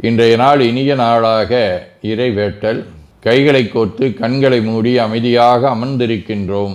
இன்றைய நாள் இனிய நாளாக இறைவேட்டல். கைகளை கோர்த்து கண்களை மூடி அமைதியாக அமர்ந்திருக்கின்றோம்.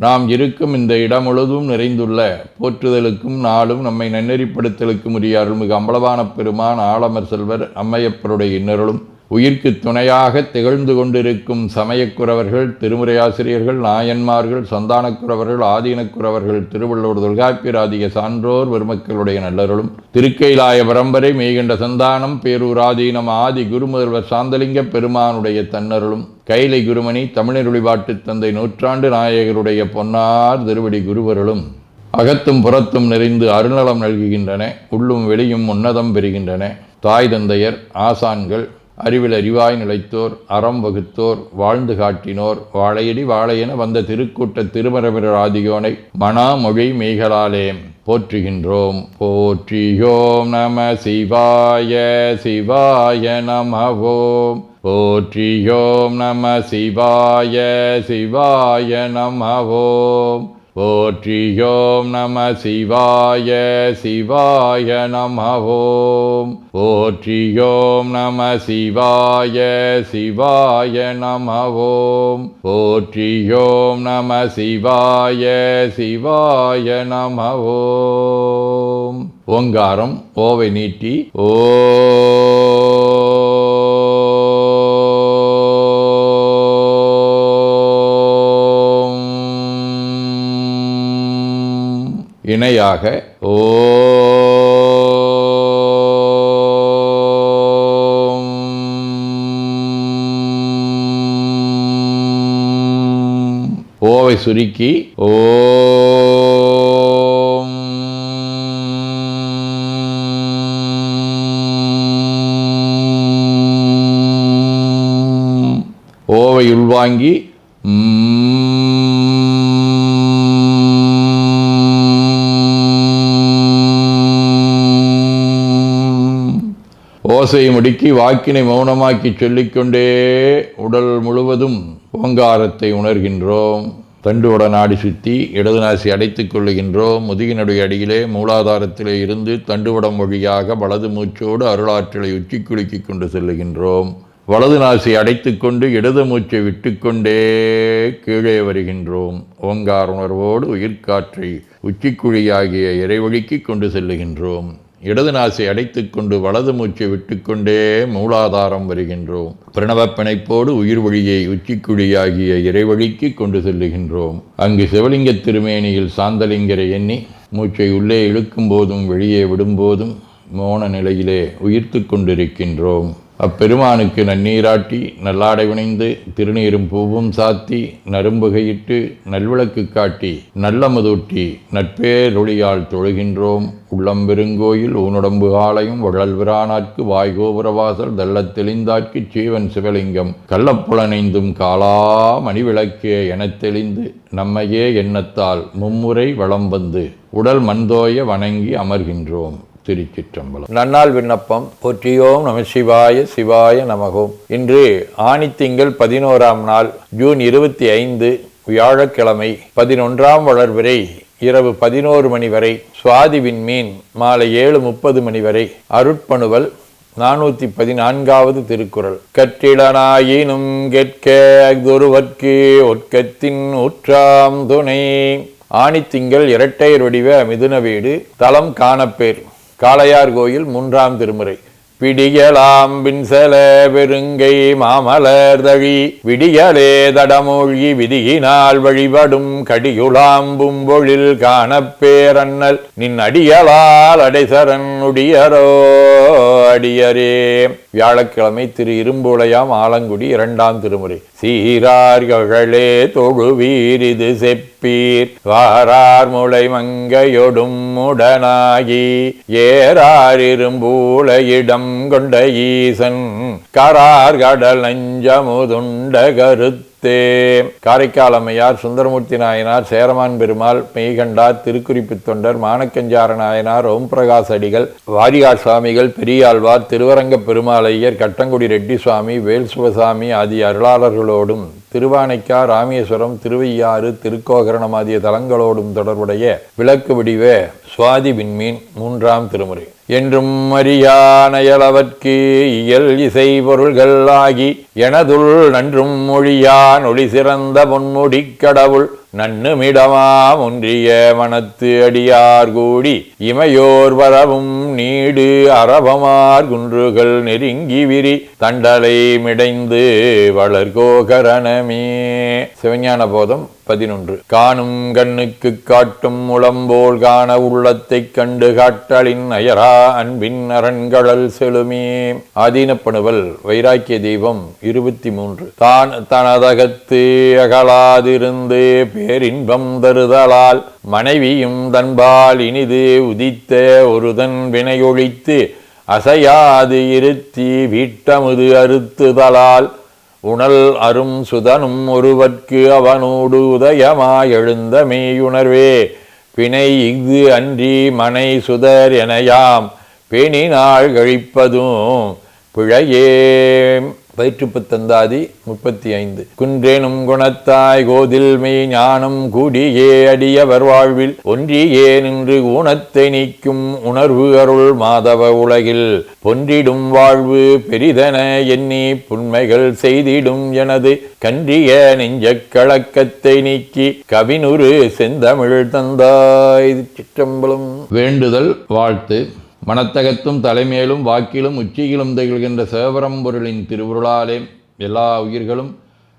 நாம் இருக்கும் இந்த இடம் முழுதும் நிறைந்துள்ள போற்றுதலுக்கும் நாளும் நம்மை நன்னெறிப்படுத்தலுக்கும் உரிய அருள்மிகு அம்பலவான பெருமான் ஆலமர் செல்வர் அம்மையப்பருடைய இன்னருளும் உயிர்க்கு துணையாக திகழ்ந்து கொண்டிருக்கும் சமயக்குறவர்கள், திருமுறையாசிரியர்கள், நாயன்மார்கள், சந்தானக்குறவர்கள், ஆதீனக்குறவர்கள், திருவள்ளூர் தொல்காப்பியராதிய சான்றோர் பெருமக்களுடைய நல்லருளும் திருக்கைலாய பரம்பரை மெய்கண்ட சந்தானம் பேரூராதீனம் ஆதி குருமுதல்வர் சாந்தலிங்க பெருமானுடைய தன்னருளும் கைலை குருமணி தமிழருளிபாட்டு தந்தை நூற்றாண்டு நாயகருடைய பொன்னார் திருவடி குருவருளும் அகத்தும் புறத்தும் நிறைந்து அருநலம் நல்குகின்றன. உள்ளும் வெளியும் உன்னதம் பெறுகின்றன. தாய் தந்தையர், ஆசான்கள், அறிவில் அறிவாய் நிலைத்தோர், அறம் வகுத்தோர், வாழ்ந்து காட்டினோர், வாழையடி வாழையென வந்த திருக்கூட்ட திருமரபிரர் ஆதியோனை மனாமொழி மெய்களாலே போற்றுகின்றோம். போற்றியோம் நம சிவாய சிவாய நமவோம். போற்றியோம் நம சிவாய சிவாய நமவோம். போற்றியோம் நம சிவாய சிவாய நமவோம். போற்றியோம் நம சிவாய சிவாய நமவோம். போற்றியோம் நம சிவாய சிவாய நமவோம். ஓங்காரம் ஓவை நீட்டி ஓ இணையாக ஓம். ஓவை சுருக்கி ஓம். ஓவை உள்வாங்கி ஓசையை முடுக்கி வாக்கினை மௌனமாக்கி சொல்லிக்கொண்டே உடல் முழுவதும் ஓங்காரத்தை உணர்கின்றோம். தண்டுவட நாடி சுற்றி இடது நாசி அடைத்துக் கொள்ளுகின்றோம். முதுகினுடைய அடியிலே மூலாதாரத்திலே இருந்து தண்டுவடம் வழியாக வலது மூச்சோடு அருளாற்றலை உச்சி குலுக்கி கொண்டு செல்லுகின்றோம். வலது நாசி அடைத்து கொண்டு இடது மூச்சை விட்டுக்கொண்டே கீழே வருகின்றோம். ஓங்கார உணர்வோடு உயிர்காற்றை உச்சிக்குழியாகிய இறைவழிக்கு கொண்டு செல்லுகின்றோம். இடது நாசை அடைத்து கொண்டு வலது மூச்சை விட்டுக்கொண்டே மூலாதாரம் வருகின்றோம். பிரணவ பிணைப்போடு உயிர் வழியை உச்சிக்குழியாகிய இறைவழிக்கு கொண்டு செல்லுகின்றோம். அங்கு சிவலிங்க திருமேனியில் சாந்தலிங்கரை எண்ணி மூச்சை உள்ளே இழுக்கும் போதும் வெளியே விடும்போதும் மோன நிலையிலே உயிர்த்து கொண்டிருக்கின்றோம். அப்பெருமானுக்கு நன்னீராட்டி நல்லாடை வினைந்து திருநீரும் பூவும் சாத்தி நரும்புகையிட்டு நல்விளக்கு காட்டி நல்லமுதூட்டி நட்பேரொழியால் தொழுகின்றோம். உள்ளம்பெருங்கோயில் ஊனுடம்பு ஆலயம் வள்ளல்விரானார்க்கு வாய்கோபுரவாசல் தள்ளத் தெளிந்தார்க்கு சீவன் சிவலிங்கம் கள்ளப்புலனைந்தும் காலா மணிவிளக்கே எனத் தெளிந்து நம்மையே எண்ணத்தால் மும்முறை வளம் வந்து உடல் மண்தோய வணங்கி அமர்கின்றோம். திருச்சிற்றம்பலம். நன்னாள் விண்ணப்பம். போற்றியோம் நம சிவாய சிவாய நமகோம். இன்று ஆணித்திங்கள் 11ஆம் நாள், ஜூன் 25 வியாழக்கிழமை. 11ஆம் வளர்விரை இரவு 11 மணி வரை, சுவாதி விண்மீன் மாலை 7:30 மணி வரை. அருட்பணுவல் 414வது திருக்குறள். கற்றிடனாயினும் கேட்க துருவற்கு ஒட்கத்தின் ஊற்றாம் துணை. ஆணித்திங்கள் இரட்டையர் வடிவ மிதுன வீடு. தலம் காணப்பேர். காளையார் கோயில் 3ஆம் திருமுறை. பிடியலாம் பின்சல பெருங்கை மாமலர் தழி விடியலே தடமூழ்கி விதியினால் வழிபடும் கடியுளாம்பும் பொழில் காணப்பேரண்ணல் நின் அடியலால் அடைசரன் உடியரோ அடியரே. வியாழக்கிழமை திரு இரும்புளையாம் ஆலங்குடி 2ஆம் திருமுறை. சீரார்களே தொழுவீர் இது செப்பீர் வாரார் முளை மங்கையொடும் உடனாகி ஏறார் இரும்பூளையிடம் கொண்ட ஈசன் கரார் கடல் நஞ்சமுதுண்ட கருத்து. காரைக்கால் அம்மையார், சுந்தரமூர்த்தி நாயனார், சேரமான் பெருமாள், மெய்கண்டார், திருக்குறிப்பு தொண்டர், மானக்கஞ்சார நாயனார், ஓம் பிரகாஷ் அடிகள், வாரியார் சுவாமிகள், பெரியாழ்வார், திருவரங்க பெருமாளையர், கட்டங்குடி ரெட்டி சுவாமி, வேல் சிவசாமி ஆகிய அருளாளர்களோடும் திருவானைக்கா, ராமேஸ்வரம், திருவையாறு, திருக்கோகரணம் ஆகிய தலங்களோடும் தொடர்புடைய விளக்கு வடிவ சுவாதி விண்மீன் 3ஆம் திருமுறை. என்றும் அறியானயலவர்க்கு இயல் இசை பொருள்கள் ஆகி எனதுள் நன்றும் மொழியான் ஒளி சிறந்த பொன்முடிக் கடவுள் நன்னுமிடமாம் ஒன்றிய மனத்து அடியார் கூடி இமையோர் வரவும் நீடு அரபமார் குன்றுகள் நெருங்கி விரி தண்டலை மிடைந்து வளர்கோகரணமே. சிவஞான போதம் 11. காணும் கண்ணுக்கு காட்டும் முளம்போல் காண உள்ளத்தைக் கண்டு காட்டலின் அயரா அன்பின் அரண்கடல் செலுமே. ஆதீனப்பணுவல் வைராக்கிய தீபம் 23. தான் தனதகத்து அகலாதிருந்து பேரின்பம் தருதலால் மனைவியும் தன்பால் இனிது உதித்த ஒருதன் வினையொழித்து அசையாது இருத்தி வீட்டமுது அறுத்துதலால் உணல் அரும் சுதனும் ஒருவர்க்கு அவனோடு உதயமாய் எழுந்த மெய்யுணர்வே பிணை இஃது அன்றி மனை சுதர் எனையாம் பேணினாள் கழிப்பதும் பிழையே. வயிற்றுப்புத்தந்தாதி 35. குன்றேனும் குணத்தாய் கோதில் மெய் ஞானம் கூடியே அடியவர் வாழ்வில் ஒன்றியே நின்று ஊனத்தை நீக்கும் உணர்வு அருள் மாதவ உலகில் பொன்றிடும் வாழ்வு பெரிதென எண்ணி புன்மைகள் செய்திடும் எனது கன்றிய நெஞ்சக் கலக்கத்தை நீக்கி கவினுரு செந்தமிழ் தந்தாய். சிற்றம்பலம். வேண்டுதல் வாழ்த்து. மனத்தகத்தும் தலைமேலும் வாக்கிலும் உச்சியிலும் திகழ்கின்ற சிவபரம்பொருளின் திருவுருளாலே எல்லா உயிர்களும்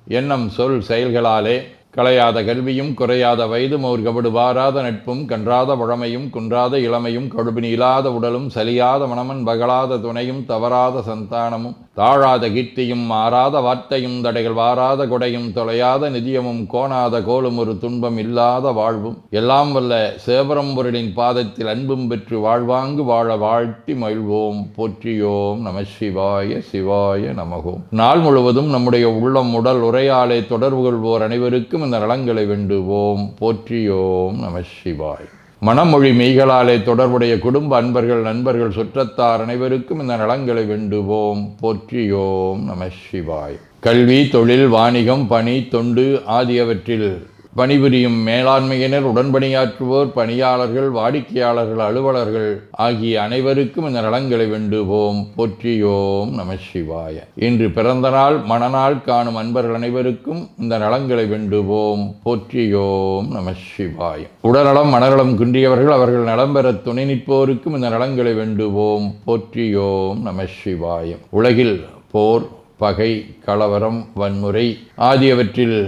எண்ணம் சொல் செயல்களாலே களையாத கல்வியும் குறையாத வயதும் ஒரு கபடு வாராத நட்பும் கன்றாத பழமையும் குன்றாத இளமையும் கடுபினி இல்லாத உடலும் சலியாத மனமன் பகலாத துணையும் தவறாத சந்தானமும் தாழாத கீர்த்தியும் மாறாத வார்த்தையும் தடைகள் வாராத கொடையும் தொலையாத நிதியமும் கோணாத கோலும் ஒரு துன்பம் இல்லாத வாழ்வும் எல்லாம் வல்ல சிவபரம்பொருளின் பாதத்தில் அன்பும் பெற்று வாழ்வாங்கு வாழ வாழ்த்தி மகிழ்வோம். போற்றியோம் நம சிவாய சிவாய நமகோம். நாள் முழுவதும் நம்முடைய உள்ளம் உடல் உரையாலே தொடர்பு கொள்வோர் அனைவருக்கும் இந்த நலங்களை வேண்டுவோம். போற்றியோம் நம சிவாய். மனமொழி மெய்களாலே தொடர்புடைய குடும்ப அன்பர்கள் நண்பர்கள் சுற்றத்தார் அனைவருக்கும் இந்த நலங்களை வேண்டுவோம். போற்றியோம் நம சிவாய். கல்வி தொழில் வாணிகம் பணி தொண்டு ஆகியவற்றில் பணிபுரியும் மேலாண்மையினர் உடன்பணியாற்றுவோர் பணியாளர்கள் வாடிக்கையாளர்கள் அலுவலர்கள் ஆகிய அனைவருக்கும் இந்த நலங்களை வேண்டுவோம். போற்றியோம் நம சிவாய. இன்று பிறந்த நாள் மணநாள் காணும் அன்பர்கள் அனைவருக்கும் இந்த நலங்களை வேண்டுவோம். போற்றியோம் நம சிவாய. உடல்நலம் மனநலம் குன்றியவர்கள் அவர்கள் நலம் பெற துணை நிற்போருக்கும் இந்த நலங்களை வேண்டுவோம். போற்றியோம் நம சிவாய. உலகில் போர் பகை கலவரம் வன்முறை ஆகியவற்றில்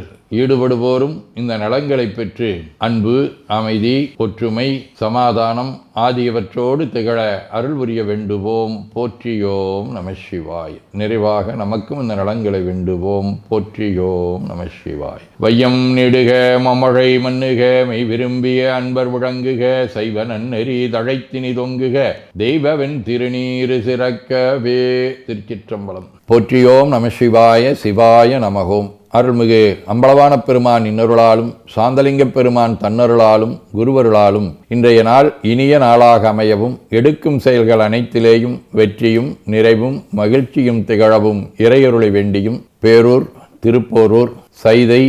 ஈடுபடுவோரும் இந்த நலங்களை பெற்று அன்பு அமைதி ஒற்றுமை சமாதானம் ஆகியவற்றோடு திகழ அருள் புரிய வேண்டுவோம். போற்றியோம் நம சிவாய். நிறைவாக நமக்கும் இந்த நலங்களை வேண்டுவோம். போற்றியோம் நம சிவாய். வையம் நெடுக மமழை மண்ணுக மெய் விரும்பிய அன்பர் முழங்குக சைவ நன்னெறி தழைத்தினி தொங்குக தெய்வவென் திருநீரு சிறக்கவே. திருச்சிற்றம்பலம். போற்றியோம் நம சிவாய சிவாய நமகோம். அருள்மிகு அம்பலவான பெருமான் இன்னருளாலும் சாந்தலிங்க பெருமான் தன்னருளாலும் குருவருளாலும் இன்றைய நாள் இனிய நாளாக அமையவும் எடுக்கும் செயல்கள் அனைத்திலேயும் வெற்றியும் நிறைவும் மகிழ்ச்சியும் திகழவும் இறையருளை வேண்டியும் பேரூர் திருப்போரூர் சைதை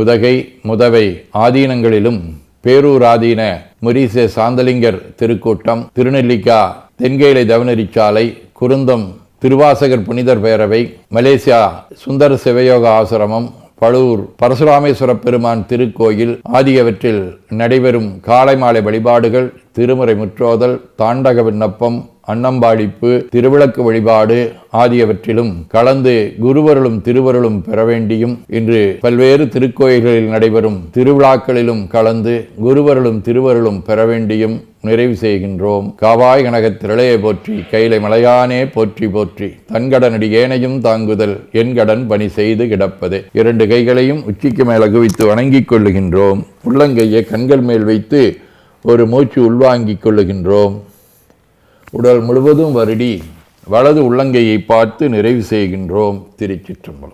உதகை முதவை ஆதீனங்களிலும் பேரூர் ஆதீன முரீச சாந்தலிங்கர் திருக்கூட்டம் திருநெல்லிக்கா தென்கேலை தவனரிச்சாலை குருந்தம் திருவாசகர் புனிதர் பேரவை மலேசியா சுந்தர சிவயோக ஆசிரமம் பழூர் பரசுராமேஸ்வர பெருமான் திருக்கோயில் ஆகியவற்றில் நடைபெறும் காலை மாலை வழிபாடுகள் திருமுறை முற்றோதல் தாண்டக விண்ணப்பம் அன்னம்பாடிப்பு திருவிளக்கு வழிபாடு ஆகியவற்றிலும் கலந்து குருவருளும் திருவருளும் பெற வேண்டியும் இன்று பல்வேறு திருக்கோயில்களில் நடைபெறும் திருவிழாக்களிலும் கலந்து குருவருளும் திருவருளும் பெற வேண்டியும் நிறைவு செய்கின்றோம். காவாய் கனகத் திரளையை போற்றி கைலை மலையானே போற்றி போற்றி தன்கடனடி ஏனையும் தாங்குதல் என் கடன் பணி செய்து கிடப்பது. 2 கைகளையும் உச்சிக்கு மேல் குவித்து வணங்கிக் கொள்ளுகின்றோம். உள்ளங்கையை கண்கள் மேல் வைத்து ஒரு மூச்சு உள்வாங்கிக் கொள்ளுகின்றோம். உடல் முழுவதும் வருடி வலது உள்ளங்கையை பார்த்து நிறைவு செய்கின்றோம். திருச்சிற்றம்பலம்.